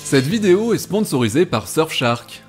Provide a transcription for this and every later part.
Cette vidéo est sponsorisée par Surfshark.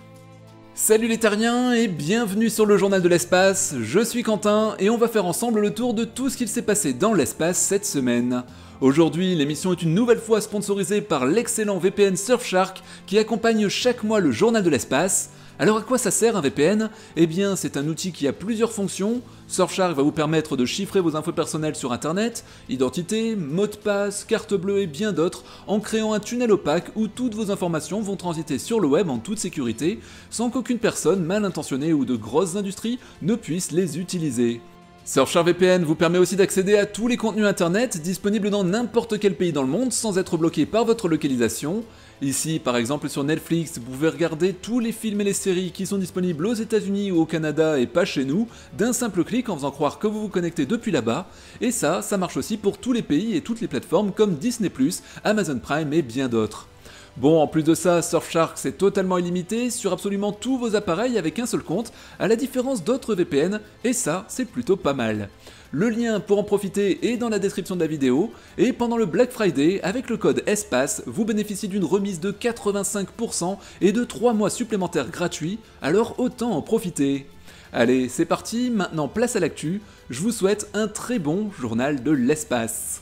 Salut les terriens et bienvenue sur le journal de l'espace, je suis Quentin et on va faire ensemble le tour de tout ce qu'il s'est passé dans l'espace cette semaine. Aujourd'hui, l'émission est une nouvelle fois sponsorisée par l'excellent VPN Surfshark qui accompagne chaque mois le journal de l'espace. Alors à quoi ça sert un VPN ? Eh bien c'est un outil qui a plusieurs fonctions. Surfshark va vous permettre de chiffrer vos infos personnelles sur internet, identité, mot de passe, carte bleue et bien d'autres, en créant un tunnel opaque où toutes vos informations vont transiter sur le web en toute sécurité, sans qu'aucune personne mal intentionnée ou de grosses industries ne puisse les utiliser. Surfshark VPN vous permet aussi d'accéder à tous les contenus internet disponibles dans n'importe quel pays dans le monde sans être bloqué par votre localisation. Ici, par exemple sur Netflix, vous pouvez regarder tous les films et les séries qui sont disponibles aux États-Unis ou au Canada et pas chez nous, d'un simple clic en faisant croire que vous vous connectez depuis là-bas. Et ça marche aussi pour tous les pays et toutes les plateformes comme Disney+, Amazon Prime et bien d'autres. Bon, en plus de ça, Surfshark c'est totalement illimité sur absolument tous vos appareils avec un seul compte, à la différence d'autres VPN, et ça, c'est plutôt pas mal. Le lien pour en profiter est dans la description de la vidéo, et pendant le Black Friday, avec le code ESPACE, vous bénéficiez d'une remise de 85% et de 3 mois supplémentaires gratuits, alors autant en profiter. Allez, c'est parti, maintenant place à l'actu, je vous souhaite un très bon journal de l'espace.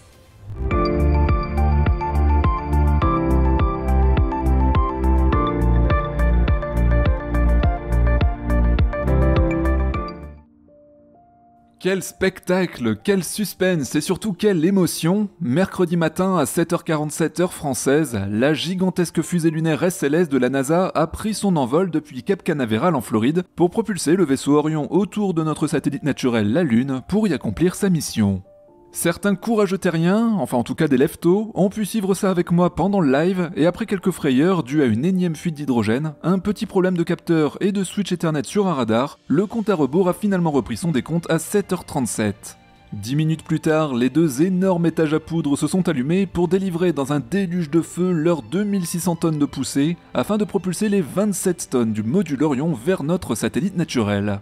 Quel spectacle, quel suspense et surtout quelle émotion! Mercredi matin à 7h47 heure française, la gigantesque fusée lunaire SLS de la NASA a pris son envol depuis Cap Canaveral en Floride pour propulser le vaisseau Orion autour de notre satellite naturel la Lune pour y accomplir sa mission. Certains courageux terriens, enfin en tout cas des leftos, ont pu suivre ça avec moi pendant le live et après quelques frayeurs dues à une énième fuite d'hydrogène, un petit problème de capteur et de switch Ethernet sur un radar, le compte à rebours a finalement repris son décompte à 7h37. 10 minutes plus tard, les deux énormes étages à poudre se sont allumés pour délivrer dans un déluge de feu leurs 2600 tonnes de poussée afin de propulser les 27 tonnes du module Orion vers notre satellite naturel.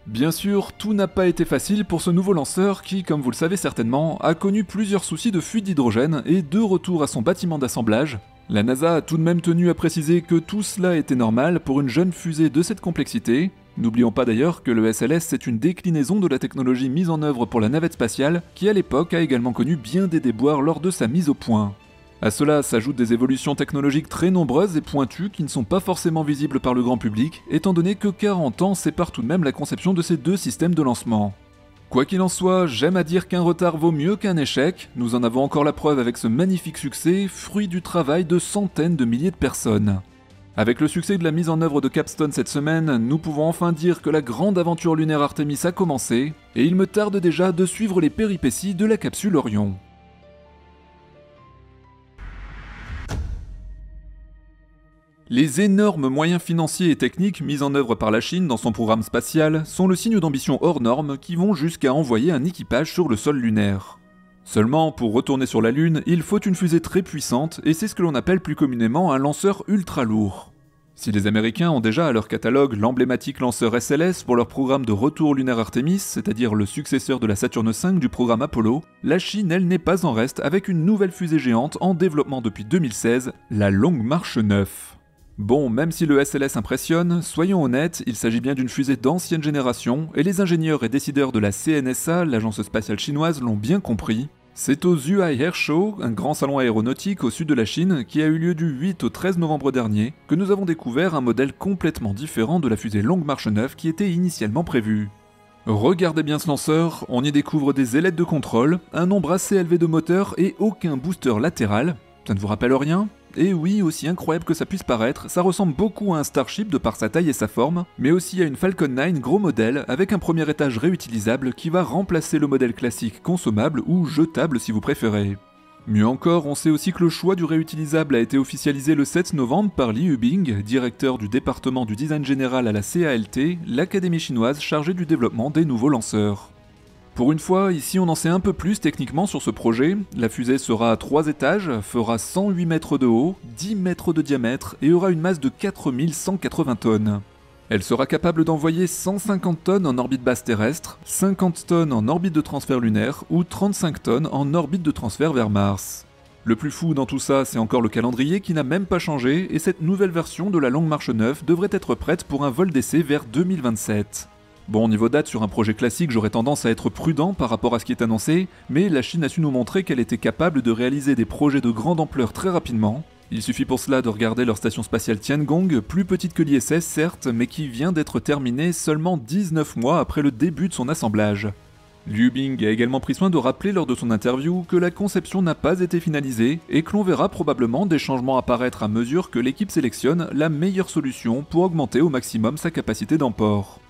Bien sûr, tout n'a pas été facile pour ce nouveau lanceur qui, comme vous le savez certainement, a connu plusieurs soucis de fuite d'hydrogène et deux retours à son bâtiment d'assemblage. La NASA a tout de même tenu à préciser que tout cela était normal pour une jeune fusée de cette complexité. N'oublions pas d'ailleurs que le SLS c'est une déclinaison de la technologie mise en œuvre pour la navette spatiale qui à l'époque a également connu bien des déboires lors de sa mise au point. À cela s'ajoutent des évolutions technologiques très nombreuses et pointues qui ne sont pas forcément visibles par le grand public, étant donné que 40 ans séparent tout de même la conception de ces deux systèmes de lancement. Quoi qu'il en soit, j'aime à dire qu'un retard vaut mieux qu'un échec, nous en avons encore la preuve avec ce magnifique succès, fruit du travail de centaines de milliers de personnes. Avec le succès de la mise en œuvre de Capstone cette semaine, nous pouvons enfin dire que la grande aventure lunaire Artemis a commencé, et il me tarde déjà de suivre les péripéties de la capsule Orion. Les énormes moyens financiers et techniques mis en œuvre par la Chine dans son programme spatial sont le signe d'ambition hors normes qui vont jusqu'à envoyer un équipage sur le sol lunaire. Seulement, pour retourner sur la Lune, il faut une fusée très puissante et c'est ce que l'on appelle plus communément un lanceur ultra lourd. Si les Américains ont déjà à leur catalogue l'emblématique lanceur SLS pour leur programme de retour lunaire Artemis, c'est-à-dire le successeur de la Saturne V du programme Apollo, la Chine elle n'est pas en reste avec une nouvelle fusée géante en développement depuis 2016, la Longue Marche 9. Bon, même si le SLS impressionne, soyons honnêtes, il s'agit bien d'une fusée d'ancienne génération, et les ingénieurs et décideurs de la CNSA, l'agence spatiale chinoise, l'ont bien compris. C'est au Zhuhai Air Show, un grand salon aéronautique au sud de la Chine, qui a eu lieu du 8 au 13 novembre dernier, que nous avons découvert un modèle complètement différent de la fusée Longue Marche 9 qui était initialement prévue. Regardez bien ce lanceur, on y découvre des ailettes de contrôle, un nombre assez élevé de moteurs et aucun booster latéral. Ça ne vous rappelle rien ? Et oui, aussi incroyable que ça puisse paraître, ça ressemble beaucoup à un Starship de par sa taille et sa forme, mais aussi à une Falcon 9 gros modèle avec un premier étage réutilisable qui va remplacer le modèle classique consommable ou jetable si vous préférez. Mieux encore, on sait aussi que le choix du réutilisable a été officialisé le 7 novembre par Li Yubing, directeur du département du design général à la CALT, l'académie chinoise chargée du développement des nouveaux lanceurs. Pour une fois, ici on en sait un peu plus techniquement sur ce projet. La fusée sera à 3 étages, fera 108 mètres de haut, 10 mètres de diamètre et aura une masse de 4180 tonnes. Elle sera capable d'envoyer 150 tonnes en orbite basse terrestre, 50 tonnes en orbite de transfert lunaire ou 35 tonnes en orbite de transfert vers Mars. Le plus fou dans tout ça, c'est encore le calendrier qui n'a même pas changé, et cette nouvelle version de la Longue Marche 9 devrait être prête pour un vol d'essai vers 2027. Bon, niveau date, sur un projet classique, j'aurais tendance à être prudent par rapport à ce qui est annoncé, mais la Chine a su nous montrer qu'elle était capable de réaliser des projets de grande ampleur très rapidement. Il suffit pour cela de regarder leur station spatiale Tiangong, plus petite que l'ISS certes, mais qui vient d'être terminée seulement 19 mois après le début de son assemblage. Liu Bing a également pris soin de rappeler lors de son interview que la conception n'a pas été finalisée et que l'on verra probablement des changements apparaître à mesure que l'équipe sélectionne la meilleure solution pour augmenter au maximum sa capacité d'emport.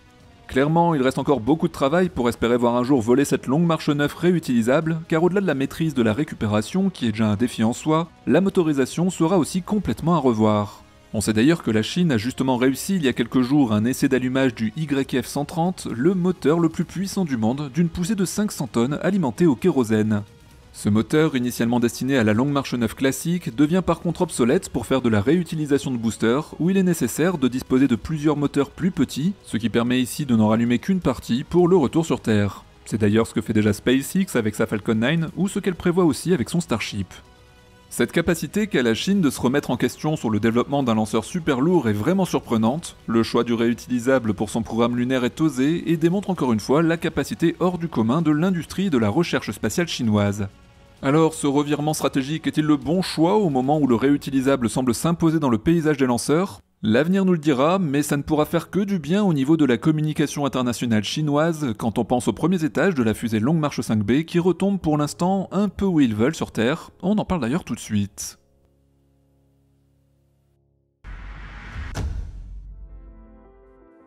Clairement, il reste encore beaucoup de travail pour espérer voir un jour voler cette Longue Marche 9 réutilisable, car au-delà de la maîtrise de la récupération, qui est déjà un défi en soi, la motorisation sera aussi complètement à revoir. On sait d'ailleurs que la Chine a justement réussi il y a quelques jours un essai d'allumage du YF-130, le moteur le plus puissant du monde, d'une poussée de 500 tonnes alimenté au kérosène. Ce moteur, initialement destiné à la Longue Marche 9 classique, devient par contre obsolète pour faire de la réutilisation de boosters, où il est nécessaire de disposer de plusieurs moteurs plus petits, ce qui permet ici de n'en rallumer qu'une partie pour le retour sur Terre. C'est d'ailleurs ce que fait déjà SpaceX avec sa Falcon 9, ou ce qu'elle prévoit aussi avec son Starship. Cette capacité qu'a la Chine de se remettre en question sur le développement d'un lanceur super lourd est vraiment surprenante, le choix du réutilisable pour son programme lunaire est osé et démontre encore une fois la capacité hors du commun de l'industrie et de la recherche spatiale chinoise. Alors, ce revirement stratégique est-il le bon choix au moment où le réutilisable semble s'imposer dans le paysage des lanceurs ? L'avenir nous le dira, mais ça ne pourra faire que du bien au niveau de la communication internationale chinoise quand on pense aux premiers étages de la fusée Longue Marche 5B qui retombe pour l'instant un peu où ils veulent sur Terre. On en parle d'ailleurs tout de suite.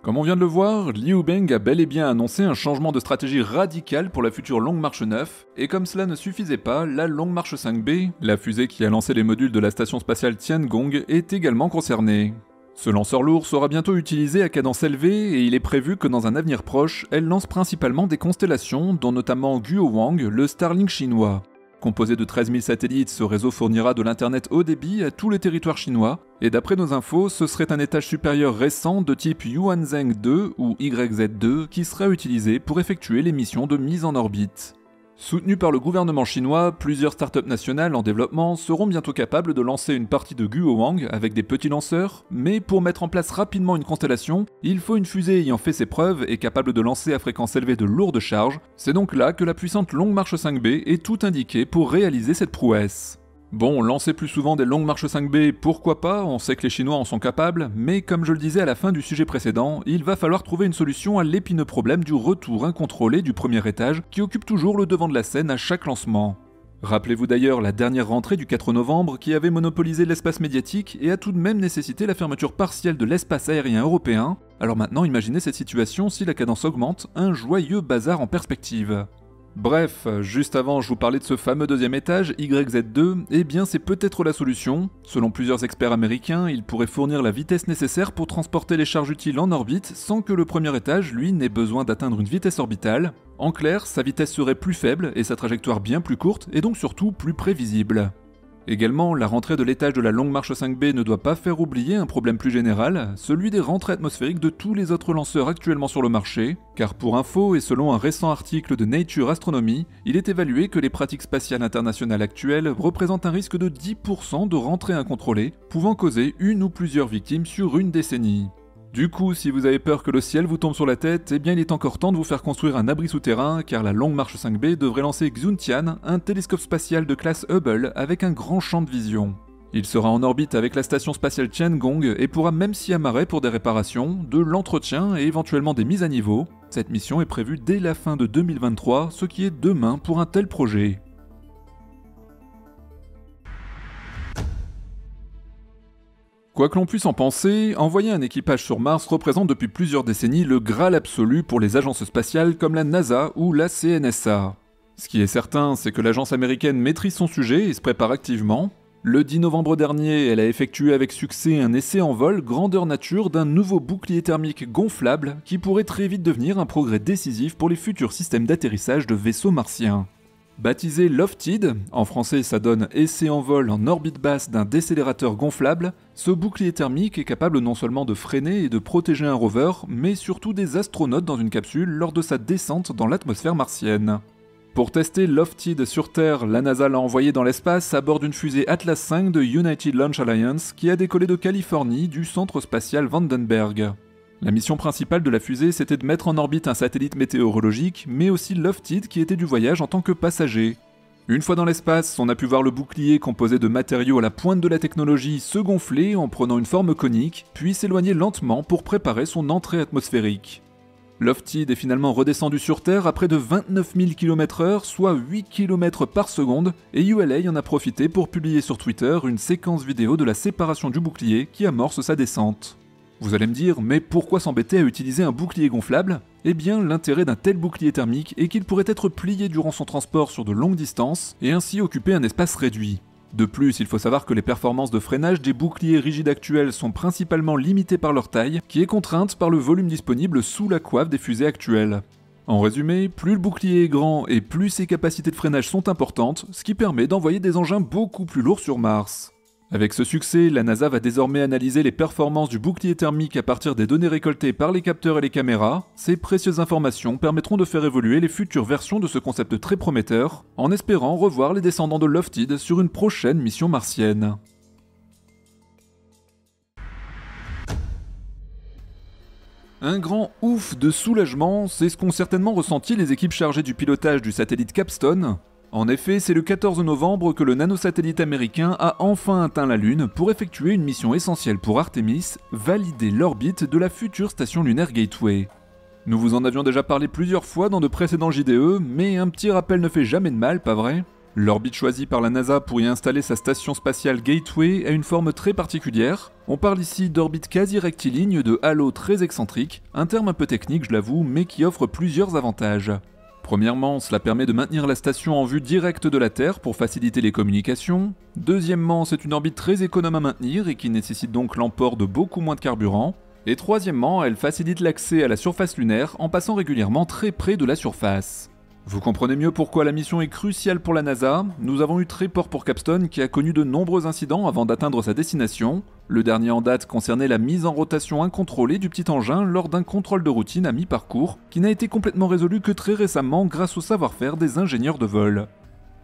Comme on vient de le voir, Liu Bing a bel et bien annoncé un changement de stratégie radical pour la future Longue Marche 9, et comme cela ne suffisait pas, la Longue Marche 5B, la fusée qui a lancé les modules de la station spatiale Tiangong, est également concernée. Ce lanceur lourd sera bientôt utilisé à cadence élevée, et il est prévu que dans un avenir proche, elle lance principalement des constellations, dont notamment Guohuang, le Starlink chinois. Composé de 13 000 satellites, ce réseau fournira de l'internet haut débit à tous les territoires chinois, et d'après nos infos, ce serait un étage supérieur récent de type Yuanzheng 2 ou YZ2 qui sera utilisé pour effectuer les missions de mise en orbite. Soutenu par le gouvernement chinois, plusieurs startups nationales en développement seront bientôt capables de lancer une partie de Guohuang avec des petits lanceurs, mais pour mettre en place rapidement une constellation, il faut une fusée ayant fait ses preuves et capable de lancer à fréquence élevée de lourdes charges. C'est donc là que la puissante Longue Marche 5B est tout indiquée pour réaliser cette prouesse. Bon, lancer plus souvent des Longues Marches 5B, pourquoi pas, on sait que les Chinois en sont capables, mais comme je le disais à la fin du sujet précédent, il va falloir trouver une solution à l'épineux problème du retour incontrôlé du premier étage qui occupe toujours le devant de la scène à chaque lancement. Rappelez-vous d'ailleurs la dernière rentrée du 4 novembre qui avait monopolisé l'espace médiatique et a tout de même nécessité la fermeture partielle de l'espace aérien européen. Alors maintenant imaginez cette situation si la cadence augmente, un joyeux bazar en perspective. Bref, juste avant je vous parlais de ce fameux deuxième étage, YZ2, eh bien c'est peut-être la solution. Selon plusieurs experts américains, il pourrait fournir la vitesse nécessaire pour transporter les charges utiles en orbite sans que le premier étage, lui, n'ait besoin d'atteindre une vitesse orbitale. En clair, sa vitesse serait plus faible et sa trajectoire bien plus courte et donc surtout plus prévisible. Également, la rentrée de l'étage de la Longue Marche 5B ne doit pas faire oublier un problème plus général, celui des rentrées atmosphériques de tous les autres lanceurs actuellement sur le marché, car pour info et selon un récent article de Nature Astronomy, il est évalué que les pratiques spatiales internationales actuelles représentent un risque de 10% de rentrées incontrôlées, pouvant causer une ou plusieurs victimes sur une décennie. Du coup, si vous avez peur que le ciel vous tombe sur la tête, eh bien il est encore temps de vous faire construire un abri souterrain, car la Longue Marche 5B devrait lancer Xuntian, un télescope spatial de classe Hubble avec un grand champ de vision. Il sera en orbite avec la station spatiale Tiangong et pourra même s'y amarrer pour des réparations, de l'entretien et éventuellement des mises à niveau. Cette mission est prévue dès la fin de 2023, ce qui est demain pour un tel projet. Quoi que l'on puisse en penser, envoyer un équipage sur Mars représente depuis plusieurs décennies le Graal absolu pour les agences spatiales comme la NASA ou la CNSA. Ce qui est certain, c'est que l'agence américaine maîtrise son sujet et se prépare activement. Le 10 novembre dernier, elle a effectué avec succès un essai en vol grandeur nature d'un nouveau bouclier thermique gonflable qui pourrait très vite devenir un progrès décisif pour les futurs systèmes d'atterrissage de vaisseaux martiens. Baptisé Lofted, en français ça donne essai en vol en orbite basse d'un décélérateur gonflable, ce bouclier thermique est capable non seulement de freiner et de protéger un rover, mais surtout des astronautes dans une capsule lors de sa descente dans l'atmosphère martienne. Pour tester Loftid sur Terre, la NASA l'a envoyé dans l'espace à bord d'une fusée Atlas V de United Launch Alliance qui a décollé de Californie du centre spatial Vandenberg. La mission principale de la fusée, c'était de mettre en orbite un satellite météorologique, mais aussi Loftid qui était du voyage en tant que passager. Une fois dans l'espace, on a pu voir le bouclier composé de matériaux à la pointe de la technologie se gonfler en prenant une forme conique, puis s'éloigner lentement pour préparer son entrée atmosphérique. Loftid est finalement redescendu sur Terre à près de 29 000 km/h, soit 8 km par seconde, et ULA en a profité pour publier sur Twitter une séquence vidéo de la séparation du bouclier qui amorce sa descente. Vous allez me dire, mais pourquoi s'embêter à utiliser un bouclier gonflable ? Eh bien, l'intérêt d'un tel bouclier thermique est qu'il pourrait être plié durant son transport sur de longues distances et ainsi occuper un espace réduit. De plus, il faut savoir que les performances de freinage des boucliers rigides actuels sont principalement limitées par leur taille, qui est contrainte par le volume disponible sous la coiffe des fusées actuelles. En résumé, plus le bouclier est grand et plus ses capacités de freinage sont importantes, ce qui permet d'envoyer des engins beaucoup plus lourds sur Mars. Avec ce succès, la NASA va désormais analyser les performances du bouclier thermique à partir des données récoltées par les capteurs et les caméras. Ces précieuses informations permettront de faire évoluer les futures versions de ce concept très prometteur, en espérant revoir les descendants de Loftid sur une prochaine mission martienne. Un grand ouf de soulagement, c'est ce qu'ont certainement ressenti les équipes chargées du pilotage du satellite Capstone. En effet, c'est le 14 novembre que le nanosatellite américain a enfin atteint la Lune pour effectuer une mission essentielle pour Artemis, valider l'orbite de la future station lunaire Gateway. Nous vous en avions déjà parlé plusieurs fois dans de précédents JDE, mais un petit rappel ne fait jamais de mal, pas vrai ? L'orbite choisie par la NASA pour y installer sa station spatiale Gateway a une forme très particulière. On parle ici d'orbite quasi rectiligne de halo très excentrique, un terme un peu technique je l'avoue, mais qui offre plusieurs avantages. Premièrement, cela permet de maintenir la station en vue directe de la Terre pour faciliter les communications. Deuxièmement, c'est une orbite très économe à maintenir et qui nécessite donc l'emport de beaucoup moins de carburant. Et troisièmement, elle facilite l'accès à la surface lunaire en passant régulièrement très près de la surface. Vous comprenez mieux pourquoi la mission est cruciale pour la NASA. Nous avons eu très peur pour Capstone qui a connu de nombreux incidents avant d'atteindre sa destination. Le dernier en date concernait la mise en rotation incontrôlée du petit engin lors d'un contrôle de routine à mi-parcours, qui n'a été complètement résolu que très récemment grâce au savoir-faire des ingénieurs de vol.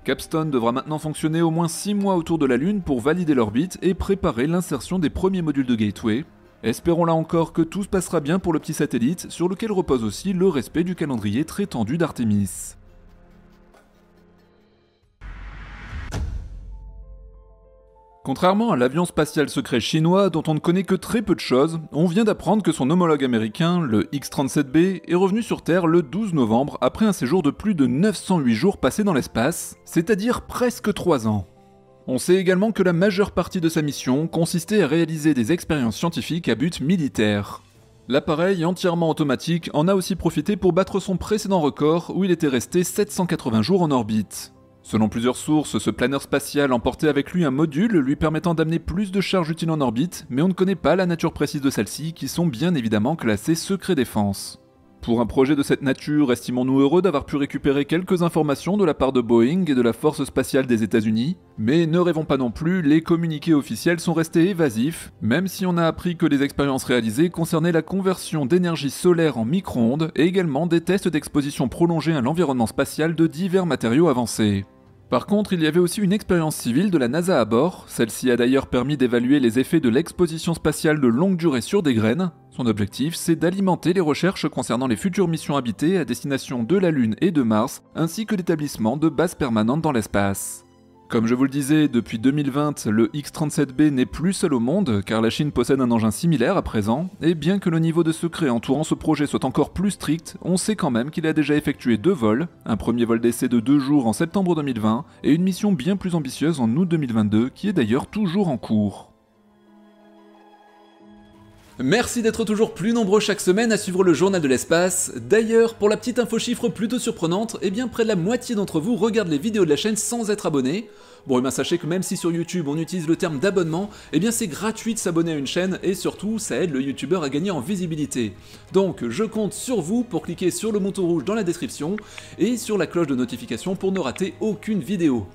Capstone devra maintenant fonctionner au moins 6 mois autour de la Lune pour valider l'orbite et préparer l'insertion des premiers modules de Gateway. Espérons là encore que tout se passera bien pour le petit satellite, sur lequel repose aussi le respect du calendrier très tendu d'Artemis. Contrairement à l'avion spatial secret chinois dont on ne connaît que très peu de choses, on vient d'apprendre que son homologue américain, le X-37B, est revenu sur Terre le 12 novembre après un séjour de plus de 908 jours passés dans l'espace, c'est-à-dire presque 3 ans. On sait également que la majeure partie de sa mission consistait à réaliser des expériences scientifiques à but militaire. L'appareil entièrement automatique en a aussi profité pour battre son précédent record où il était resté 780 jours en orbite. Selon plusieurs sources, ce planeur spatial emportait avec lui un module lui permettant d'amener plus de charge utile en orbite, mais on ne connaît pas la nature précise de celles-ci qui sont bien évidemment classées secret défense. Pour un projet de cette nature, estimons-nous heureux d'avoir pu récupérer quelques informations de la part de Boeing et de la Force spatiale des États-Unis, mais ne rêvons pas non plus, les communiqués officiels sont restés évasifs, même si on a appris que les expériences réalisées concernaient la conversion d'énergie solaire en micro-ondes et également des tests d'exposition prolongée à l'environnement spatial de divers matériaux avancés. Par contre, il y avait aussi une expérience civile de la NASA à bord, celle-ci a d'ailleurs permis d'évaluer les effets de l'exposition spatiale de longue durée sur des graines. Son objectif, c'est d'alimenter les recherches concernant les futures missions habitées à destination de la Lune et de Mars, ainsi que l'établissement de bases permanentes dans l'espace. Comme je vous le disais, depuis 2020, le X-37B n'est plus seul au monde, car la Chine possède un engin similaire à présent, et bien que le niveau de secret entourant ce projet soit encore plus strict, on sait quand même qu'il a déjà effectué 2 vols, un premier vol d'essai de 2 jours en septembre 2020, et une mission bien plus ambitieuse en août 2022, qui est d'ailleurs toujours en cours. Merci d'être toujours plus nombreux chaque semaine à suivre le journal de l'espace. D'ailleurs, pour la petite info chiffre plutôt surprenante, eh bien près de la moitié d'entre vous regardent les vidéos de la chaîne sans être abonnés. Bon, et bien sachez que même si sur YouTube on utilise le terme d'abonnement, eh bien c'est gratuit de s'abonner à une chaîne et surtout ça aide le youtubeur à gagner en visibilité. Donc je compte sur vous pour cliquer sur le bouton rouge dans la description et sur la cloche de notification pour ne rater aucune vidéo.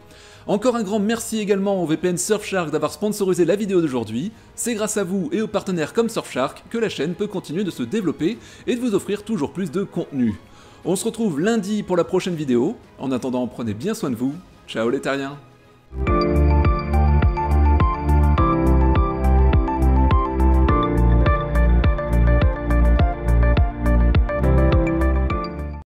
Encore un grand merci également au VPN Surfshark d'avoir sponsorisé la vidéo d'aujourd'hui. C'est grâce à vous et aux partenaires comme Surfshark que la chaîne peut continuer de se développer et de vous offrir toujours plus de contenu. On se retrouve lundi pour la prochaine vidéo. En attendant, prenez bien soin de vous. Ciao les terriens.